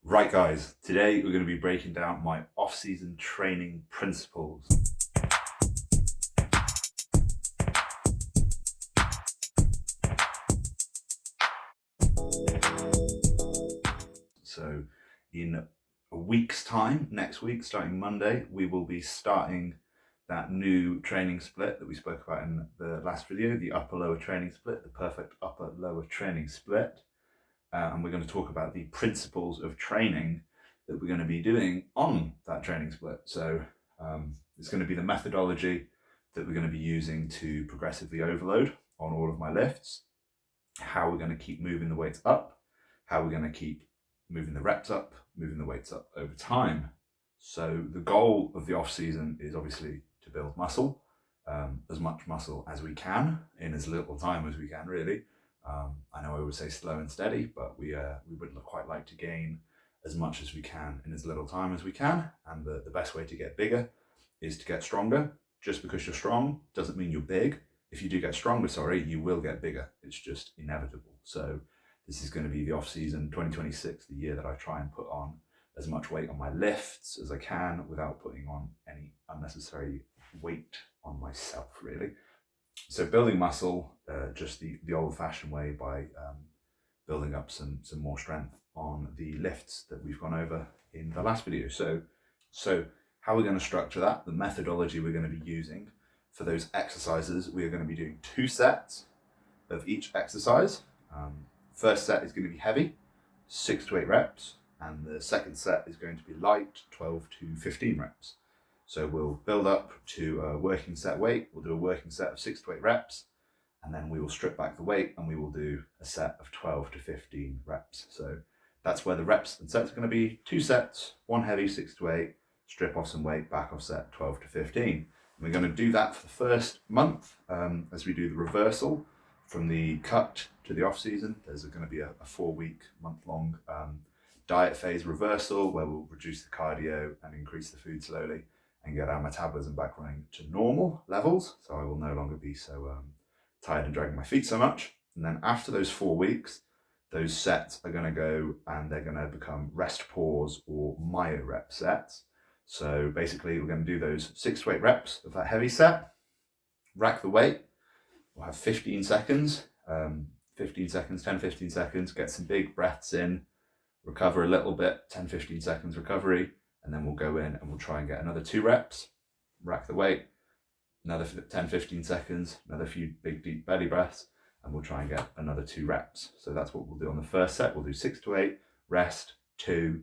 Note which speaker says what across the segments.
Speaker 1: Right guys, today we're going to be breaking down my off-season training principles. So in a week's time, next week, starting Monday, we will be starting that new training split that we spoke about in the last video, the upper-lower training split, the perfect upper-lower training split. And we're going to talk about the principles of training that we're going to be doing on that training split. So it's going to be the methodology that we're going to be using to progressively overload on all of my lifts, how we're going to keep moving the weights up, how we're going to keep moving the reps up, moving the weights up over time. So the goal of the off season is obviously to build muscle, as much muscle as we can in as little time as we can, really. I know I would say slow and steady, but we would quite like to gain as much as we can in as little time as we can. And the best way to get bigger is to get stronger. Just because you're strong doesn't mean you're big. If you do get stronger, you will get bigger. It's just inevitable. So this is going to be the off season 2026, the year that I try and put on as much weight on my lifts as I can without putting on any unnecessary weight on myself, really. So building muscle, just the old-fashioned way by building up some more strength on the lifts that we've gone over in the last video. So how we're going to structure that, the methodology we're going to be using for those exercises, we are going to be doing 2 sets of each exercise. First set is going to be heavy, 6 to 8 reps, and the second set is going to be light, 12 to 15 reps. So we'll build up to a working set weight. We'll do a working set of 6 to 8 reps, and then we will strip back the weight and we will do a set of 12 to 15 reps. So that's where the reps and sets are going to be. 2 sets, 1 heavy, 6 to 8, strip off some weight, back off set, 12 to 15. And we're going to do that for the first month as we do the reversal from the cut to the off season. There's going to be a 4-week, month-long diet phase reversal where we'll reduce the cardio and increase the food slowly and get our metabolism back running to normal levels. So I will no longer be so tired and dragging my feet so much. And then after those 4 weeks, those sets are going to go and they're going to become rest pause or myo-rep sets. So basically we're going to do those 6 to 8 reps of that heavy set, rack the weight. We'll have 15 seconds, 10, 15 seconds, get some big breaths in, recover a little bit, 10, 15 seconds recovery. And then we'll go in and we'll try and get another 2 reps, rack the weight, another 10, 15 seconds, another few big deep belly breaths, and we'll try and get another 2 reps. So that's what we'll do on the first set. We'll do 6 to 8, rest, 2,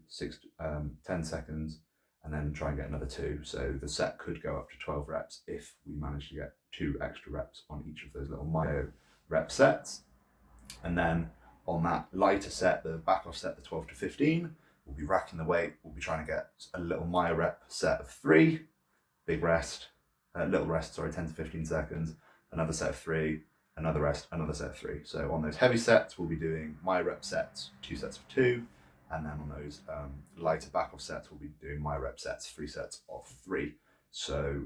Speaker 1: 10 seconds, and then try and get another 2. So the set could go up to 12 reps if we manage to get 2 extra reps on each of those little myo rep sets. And then on that lighter set, the back off set, the 12 to 15, we'll be racking the weight. We'll be trying to get a little myo-rep set of 3, big rest, little rest, 10 to 15 seconds, another set of 3, another rest, another set of 3. So on those heavy sets, we'll be doing myo-rep sets, 2 sets of 2, and then on those lighter back-off sets, we'll be doing myo-rep sets, 3 sets of 3. So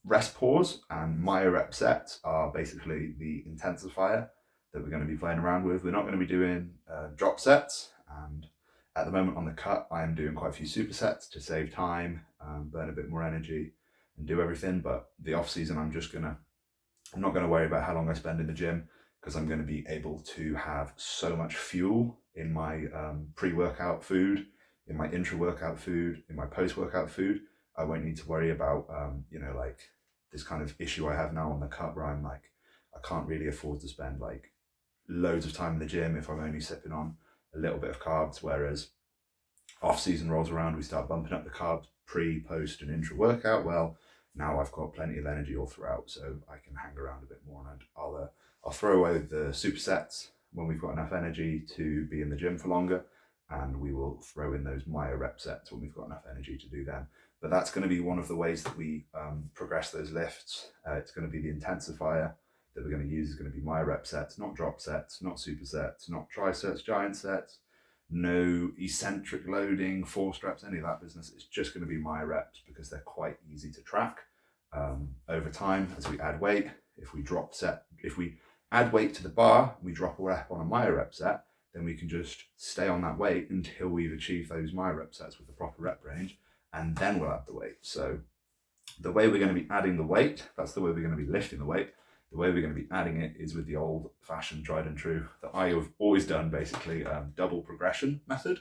Speaker 1: rest pause and myo-rep sets are basically the intensifier that we're going to be playing around with. We're not going to be doing drop sets, and at the moment on the cut, I am doing quite a few supersets to save time, burn a bit more energy and do everything. But the off season, I'm not going to worry about how long I spend in the gym because I'm going to be able to have so much fuel in my pre-workout food, in my intra-workout food, in my post-workout food. I won't need to worry about, like this kind of issue I have now on the cut where I'm like, I can't really afford to spend like loads of time in the gym if I'm only sipping on a little bit of carbs, whereas off season rolls around, we start bumping up the carbs pre, post and intra workout. Well, now I've got plenty of energy all throughout, so I can hang around a bit more, and I'll throw away the supersets when we've got enough energy to be in the gym for longer, and we will throw in those myo-rep sets when we've got enough energy to do them. But that's going to be one of the ways that we progress those lifts. It's going to be the intensifier that we're going to use is going to be myo-rep sets, not drop sets, not supersets, not trisets, giant sets, no eccentric loading, forced reps, any of that business. It's just going to be myo-reps because they're quite easy to track over time as we add weight. If we add weight to the bar, we drop a rep on a myo-rep set, then we can just stay on that weight until we've achieved those myo-rep sets with the proper rep range, and then we'll add the weight. So the way we're going to be adding the weight, that's the way we're going to be lifting the weight. The way we're going to be adding it is with the old fashioned, tried and true, that I have always done, basically, double progression method.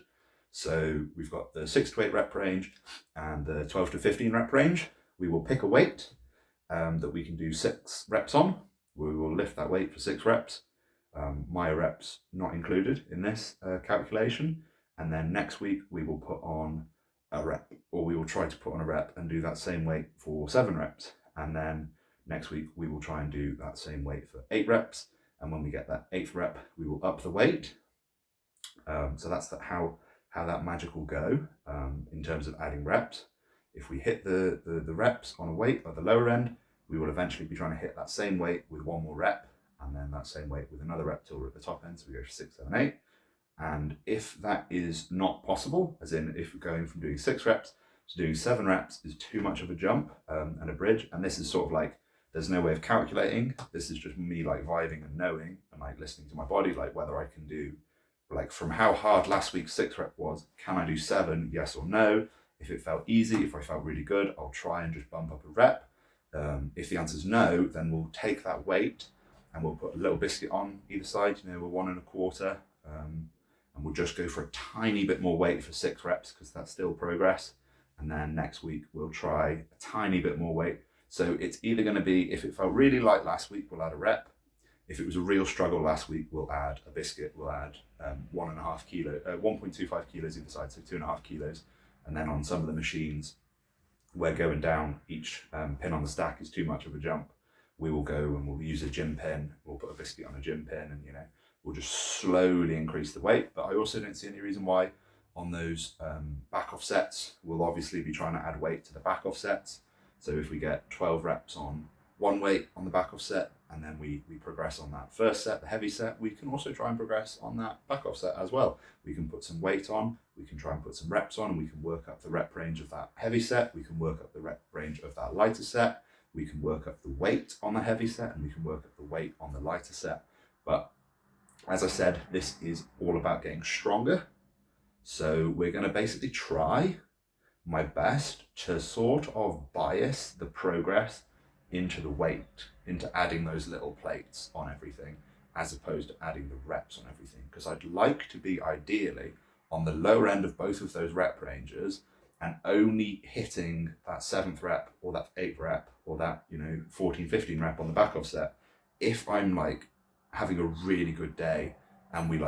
Speaker 1: So we've got the 6 to 8 rep range and the 12 to 15 rep range. We will pick a weight that we can do 6 reps on. We will lift that weight for 6 reps. Myo-reps not included in this calculation. And then next week we will put on a rep, or we will try to put on a rep and do that same weight for 7 reps. And then next week we will try and do that same weight for 8 reps. And when we get that 8th rep, we will up the weight. So that's how that magic will go in terms of adding reps. If we hit the reps on a weight at the lower end, we will eventually be trying to hit that same weight with 1 more rep, and then that same weight with another rep till we're at the top end. So we go for 6, 7, 8. And if that is not possible, as in if going from doing 6 reps to doing 7 reps is too much of a jump and a bridge, and this is sort of like, there's no way of calculating. This is just me like vibing and knowing and like listening to my body, like whether I can do, like from how hard last week's 6 rep was, can I do 7, yes or no? If it felt easy, if I felt really good, I'll try and just bump up a rep. If the answer is no, then we'll take that weight and we'll put a little biscuit on either side, we're 1 1/4, and we'll just go for a tiny bit more weight for 6 reps because that's still progress. And then next week we'll try a tiny bit more weight. So it's either going to be, if it felt really light last week, we'll add a rep. If it was a real struggle last week, we'll add a biscuit. We'll add 1.5 kilo, 1.25 kilos either side, so 2.5 kilos. And then on some of the machines, where going down each pin on the stack is too much of a jump, we will go and we'll use a gym pin. We'll put a biscuit on a gym pin, and we'll just slowly increase the weight. But I also don't see any reason why on those back off sets, we'll obviously be trying to add weight to the back off sets. So if we get 12 reps on one weight on the back off set, and then we progress on that first set, the heavy set, we can also try and progress on that back off set as well. We can put some weight on, we can try and put some reps on, and we can work up the rep range of that heavy set, we can work up the rep range of that lighter set, we can work up the weight on the heavy set, and we can work up the weight on the lighter set. But as I said, this is all about getting stronger. So we're going to basically try my best to sort of bias the progress into the weight, into adding those little plates on everything, as opposed to adding the reps on everything. Because I'd like to be ideally on the lower end of both of those rep ranges and only hitting that 7th rep or that 8th rep or that 14, 15 rep on the back off set if I'm like having a really good day and we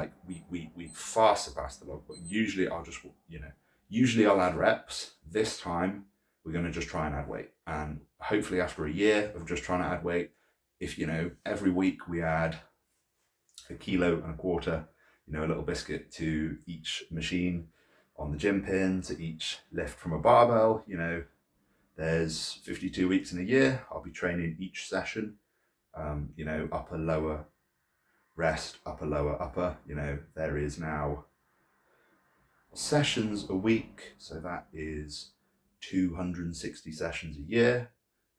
Speaker 1: far surpass the log. But usually I'll add reps. This time we're going to just try and add weight, and hopefully after a year of just trying to add weight, if every week we add 1.25 kilos, a little biscuit to each machine on the gym pin, to each lift from a barbell, there's 52 weeks in a year. I'll be training each session, upper, lower, rest, upper, lower, upper. There is now sessions a week, so that is 260 sessions a year.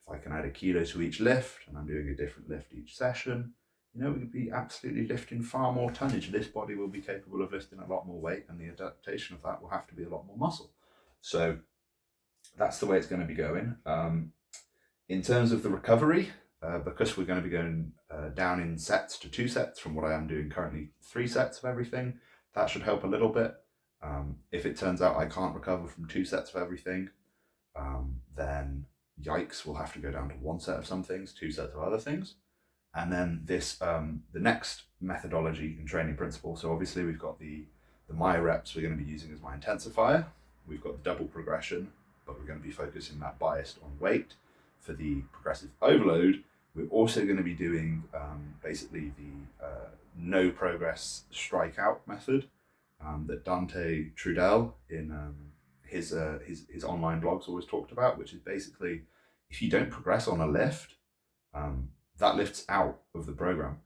Speaker 1: If I can add 1 kilo to each lift, and I'm doing a different lift each session, we'd be absolutely lifting far more tonnage. This body will be capable of lifting a lot more weight, and the adaptation of that will have to be a lot more muscle. So that's the way it's going to be going. In terms of the recovery, because we're going to be going down in sets to 2 sets from what I am doing currently, 3 sets of everything, that should help a little bit. If it turns out I can't recover from 2 sets of everything, then yikes, we'll have to go down to 1 set of some things, 2 sets of other things. And then this, the next methodology and training principle. So obviously we've got the myo-reps we're going to be using as my intensifier. We've got the double progression, but we're going to be focusing that biased on weight. For the progressive overload, we're also going to be doing basically the no progress strikeout method that Dante Trudel in his online blogs always talked about, which is basically if you don't progress on a lift, that lift's out of the program.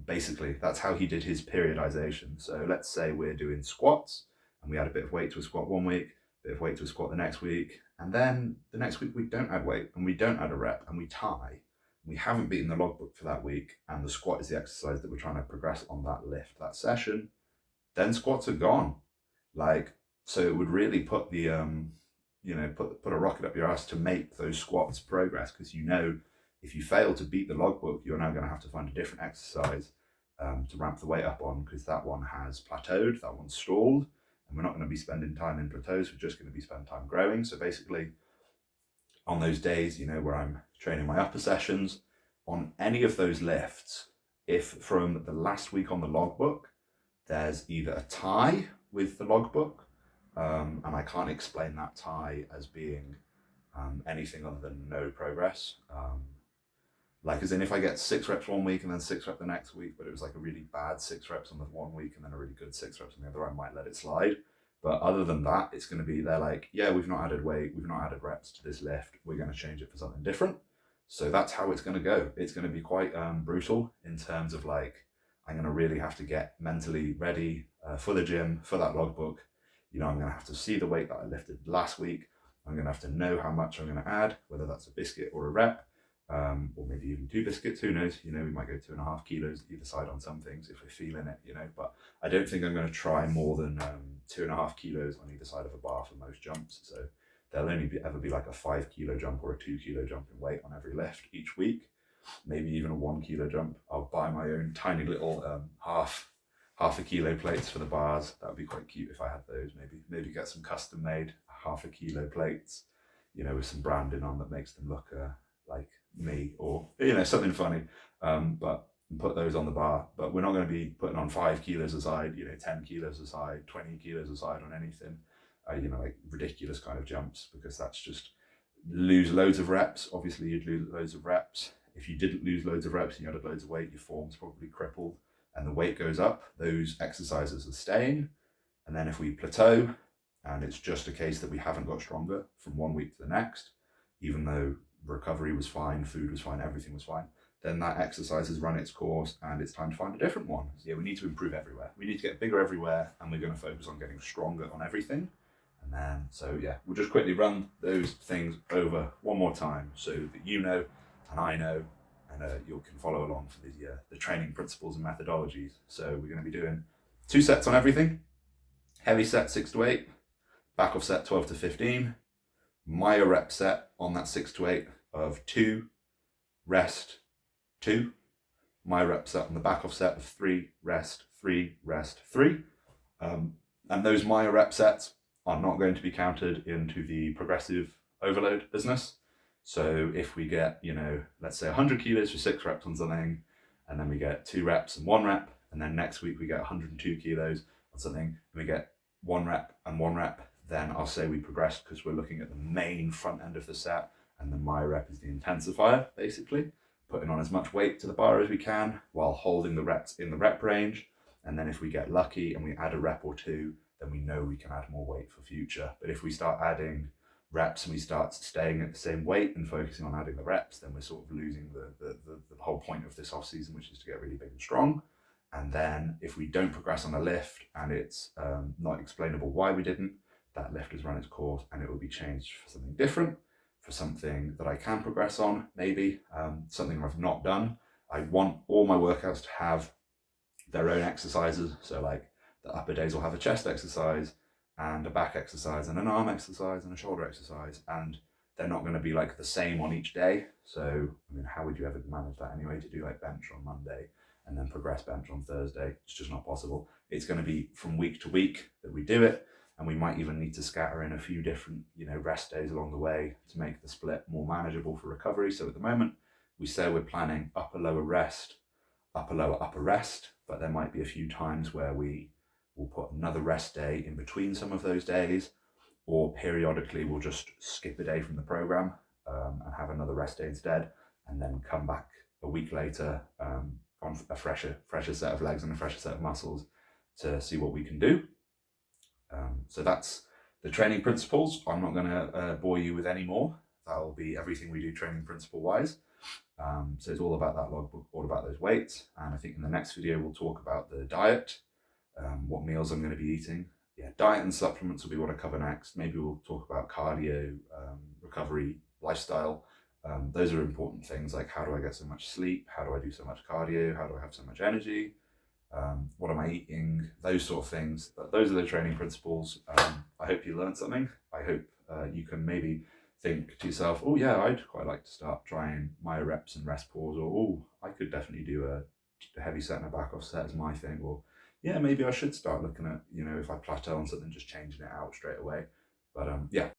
Speaker 1: Basically, that's how he did his periodization. So let's say we're doing squats and we add a bit of weight to a squat 1 week, a bit of weight to a squat the next week, and then the next week we don't add weight and we don't add a rep and we tie. We haven't beaten the logbook for that week, and the squat is the exercise that we're trying to progress on that lift, that session. then squats are gone. Like, so it would really put the put a rocket up your ass to make those squats progress, because if you fail to beat the logbook, you're now going to have to find a different exercise to ramp the weight up on, because that one has plateaued, that one's stalled, and we're not going to be spending time in plateaus. We're just going to be spending time growing. So basically, on those days, where I'm training my upper sessions, on any of those lifts, if from the last week on the logbook, there's either a tie with the logbook, and I can't explain that tie as being anything other than no progress. Like, as in, if I get 6 reps one week and then 6 reps the next week, but it was like a really bad 6 reps on the one week and then a really good 6 reps on the other, I might let it slide. But other than that, it's going to be, they're like, yeah, we've not added weight, we've not added reps to this lift, we're going to change it for something different. So that's how it's going to go. It's going to be quite brutal in terms of, like, I'm going to really have to get mentally ready for the gym, for that logbook. I'm going to have to see the weight that I lifted last week. I'm going to have to know how much I'm going to add, whether that's a biscuit or a rep. Or maybe even 2 biscuits, who knows? We might go 2.5 kilos either side on some things if we're feeling it, but I don't think I'm going to try more than 2.5 kilos on either side of a bar for most jumps. So there'll only ever be like a 5 kilo jump or a 2 kilo jump in weight on every lift each week, maybe even a 1 kilo jump. I'll buy my own tiny little half a kilo plates for the bars. That would be quite cute if I had those. Maybe get some custom made half a kilo plates, with some branding on that makes them look like me, or something funny, but put those on the bar. But we're not going to be putting on 5 kilos aside, 10 kilos aside, 20 kilos aside on anything, like ridiculous kind of jumps, because that's just lose loads of reps. Obviously you'd lose loads of reps. If you didn't lose loads of reps and you added loads of weight, your form's probably crippled and the weight goes up, those exercises are staying. And then if we plateau and it's just a case that we haven't got stronger from one week to the next, even though recovery was fine, food was fine, everything was fine, then that exercise has run its course and it's time to find a different one. So yeah, we need to improve everywhere. We need to get bigger everywhere, and we're going to focus on getting stronger on everything. And then, so yeah, we'll just quickly run those things over one more time so that and I know, and you can follow along for the training principles and methodologies. So we're going to be doing 2 sets on everything. Heavy set 6 to 8, back off set 12 to 15, myo-rep set on that 6 to 8 of 2, rest 2, myo-rep set on the back off set of 3, rest 3, rest 3. And those myo-rep sets are not going to be counted into the progressive overload business. So if we get, let's say 100 kilos for 6 reps on something, and then we get 2 reps and 1 rep, and then next week we get 102 kilos on something, and we get 1 rep and 1 rep, then I'll say we progressed, because we're looking at the main front end of the set, and the myo-rep is the intensifier, basically, putting on as much weight to the bar as we can while holding the reps in the rep range. And then if we get lucky and we add a rep or 2, then we know we can add more weight for future. But if we start adding reps and we start staying at the same weight and focusing on adding the reps, then we're sort of losing the whole point of this off season, which is to get really big and strong. And then if we don't progress on a lift and it's not explainable why we didn't, that lift has run its course and it will be changed for something different, for something that I can progress on, maybe something I've not done. I want all my workouts to have their own exercises. So like the upper days will have a chest exercise and a back exercise and an arm exercise and a shoulder exercise, and they're not going to be like the same on each day. So how would you ever manage that anyway, to do like bench on Monday and then progress bench on Thursday? It's just not possible. It's going to be from week to week that we do it, and we might even need to scatter in a few different rest days along the way to make the split more manageable for recovery. So at the moment we say we're planning upper lower rest, upper lower upper rest, but there might be a few times where we will put another rest day in between some of those days, or periodically we'll just skip a day from the program and have another rest day instead, and then come back a week later on a fresher set of legs and a fresher set of muscles to see what we can do. So that's the training principles. I'm not going to bore you with any more. That'll be everything we do training principle wise. So it's all about that logbook, all about those weights. And I think in the next video, we'll talk about the diet, what meals I'm going to be eating. Yeah, diet and supplements will be what I cover next. Maybe we'll talk about cardio, recovery, lifestyle. Those are important things, like how do I get so much sleep? How do I do so much cardio? How do I have so much energy? what am I eating, those sort of things. But those are the training principles. I hope you learned something. I hope you can maybe think to yourself, oh yeah, I'd quite like to start trying myo-reps and rest pause, or oh, I could definitely do a heavy set and a back off set as my thing, or yeah, maybe I should start looking at, if I plateau on something, just changing it out straight away. But yeah.